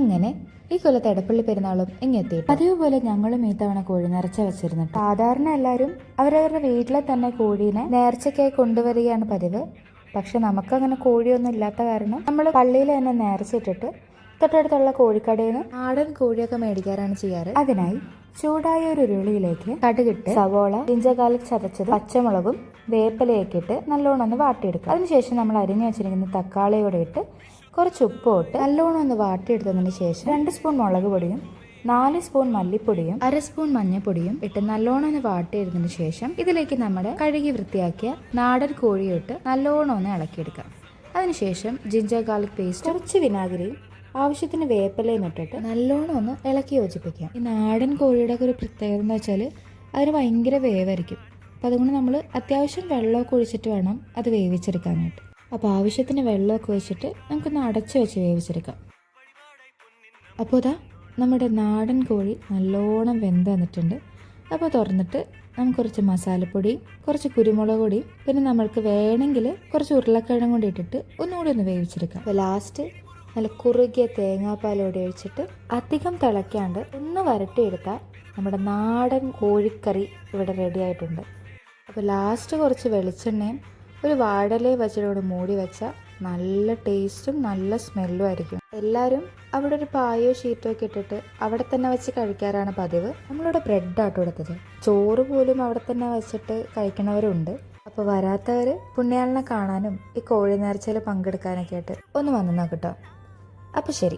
അങ്ങനെ ഈ കൊല്ലത്തെ എടപ്പള്ളി പെരുന്നാളും ഇങ്ങെത്തി. അതേപോലെ ഞങ്ങളും ഈ തവണ കോഴി നേർച്ച വെച്ചിരുന്നിട്ട് സാധാരണ എല്ലാവരും അവരവരുടെ വീട്ടിലെ തന്നെ കോഴീനെ നേർച്ചയ്ക്കായി കൊണ്ടുവരികയാണ് പതിവ്. പക്ഷെ നമുക്കങ്ങനെ കോഴിയൊന്നും ഇല്ലാത്ത കാരണം നമ്മൾ പള്ളിയിൽ തന്നെ നേർച്ചയിട്ടിട്ട് തൊട്ടടുത്തുള്ള കോഴിക്കടയിൽ നിന്ന് നാടൻ കോഴിയൊക്കെ മേടിക്കാറാണ് ചെയ്യാറ്. അതിനായി ചൂടായ ഒരു ഉരുളിയിലേക്ക് കടുകിട്ട് സവോള, ജിഞ്ചർ ചതച്ചത്, പച്ചമുളകും വേപ്പിലയൊക്കെ ഇട്ട് നല്ലോണം ഒന്ന് വാട്ടിയെടുക്കുക. അതിനുശേഷം നമ്മൾ അരിഞ്ഞു വെച്ചിരിക്കുന്ന തക്കാളിയോടെ ഇട്ട് കുറച്ച് ഉപ്പും ഇട്ട് നല്ലോണം ഒന്ന് വാട്ടിയെടുത്തതിന് ശേഷം 2 സ്പൂൺ മുളക് പൊടിയും 4 സ്പൂൺ മല്ലിപ്പൊടിയും 1/2 സ്പൂൺ മഞ്ഞൾപ്പൊടിയും ഇട്ട് നല്ലോണം ഒന്ന് വാട്ടിയെടുത്തതിന് ശേഷം ഇതിലേക്ക് നമ്മുടെ കഴുകി വൃത്തിയാക്കിയ നാടൻ കോഴിയും ഇട്ട് നല്ലോണം ഒന്ന് ഇളക്കിയെടുക്കാം. അതിനുശേഷം ജിഞ്ചർ ഗാർലിക് പേസ്റ്റ്, കുറച്ച് വിനാഗിരിയും ആവശ്യത്തിന് വേപ്പിലയും ഇട്ടിട്ട് നല്ലോണം ഒന്ന് ഇളക്കി യോജിപ്പിക്കാം. ഈ നാടൻ കോഴിയുടെ ഒക്കെ ഒരു പ്രത്യേകത എന്ന് വെച്ചാൽ അതിന് ഭയങ്കര വേവായിരിക്കും. അപ്പോൾ അതുകൊണ്ട് നമ്മൾ അത്യാവശ്യം വെള്ളമൊക്കെ ഒഴിച്ചിട്ട് വേണം അത് വേവിച്ചെടുക്കാനായിട്ട്. അപ്പോൾ ആവശ്യത്തിന് വെള്ളമൊക്കെ ഒഴിച്ചിട്ട് നമുക്കൊന്ന് അടച്ചു വെച്ച് വേവിച്ചെടുക്കാം. അപ്പോൾ ഇതാ നമ്മുടെ നാടൻ കോഴി നല്ലോണം വെന്ത് വന്നിട്ടുണ്ട്. അപ്പോൾ തുറന്നിട്ട് നമുക്ക് കുറച്ച് മസാലപ്പൊടിയും കുറച്ച് കുരുമുളക് പൊടിയും പിന്നെ നമ്മൾക്ക് വേണമെങ്കിൽ കുറച്ച് ഉരുളക്കിഴങ്ങ് കൂടി ഇട്ടിട്ട് ഒന്നുകൂടി ഒന്ന് വേവിച്ചെടുക്കാം. അപ്പോൾ ലാസ്റ്റ് നല്ല കുറുകിയ തേങ്ങാപ്പാലോടെ ഒഴിച്ചിട്ട് അധികം തിളയ്ക്കാണ്ട് ഒന്ന് വരട്ടിയെടുത്താൽ നമ്മുടെ നാടൻ കോഴിക്കറി ഇവിടെ റെഡി ആയിട്ടുണ്ട്. അപ്പോൾ ലാസ്റ്റ് കുറച്ച് വെളിച്ചെണ്ണയും ഒരു വാഴയില വെച്ചിട്ട് മൂടി വെച്ചാൽ നല്ല ടേസ്റ്റും നല്ല സ്മെല്ലും ആയിരിക്കും. എല്ലാവരും അവിടെ ഒരു പായോ ഷീറ്റോ ഒക്കെ ഇട്ടിട്ട് അവിടെ തന്നെ വെച്ച് കഴിക്കാറാണ് പതിവ്. നമ്മളിവിടെ ബ്രെഡാട്ടോ എടുത്തത്. ചോറ് പോലും അവിടെ തന്നെ വെച്ചിട്ട് കഴിക്കണവരുണ്ട്. അപ്പോൾ വരാത്തവർ പുണ്യാളനെ കാണാനും ഈ കോഴി നേർച്ചയിൽ പങ്കെടുക്കാനൊക്കെ ആയിട്ട് ഒന്ന് വന്നു നോക്കട്ടോ. അപ്പോൾ ശരി.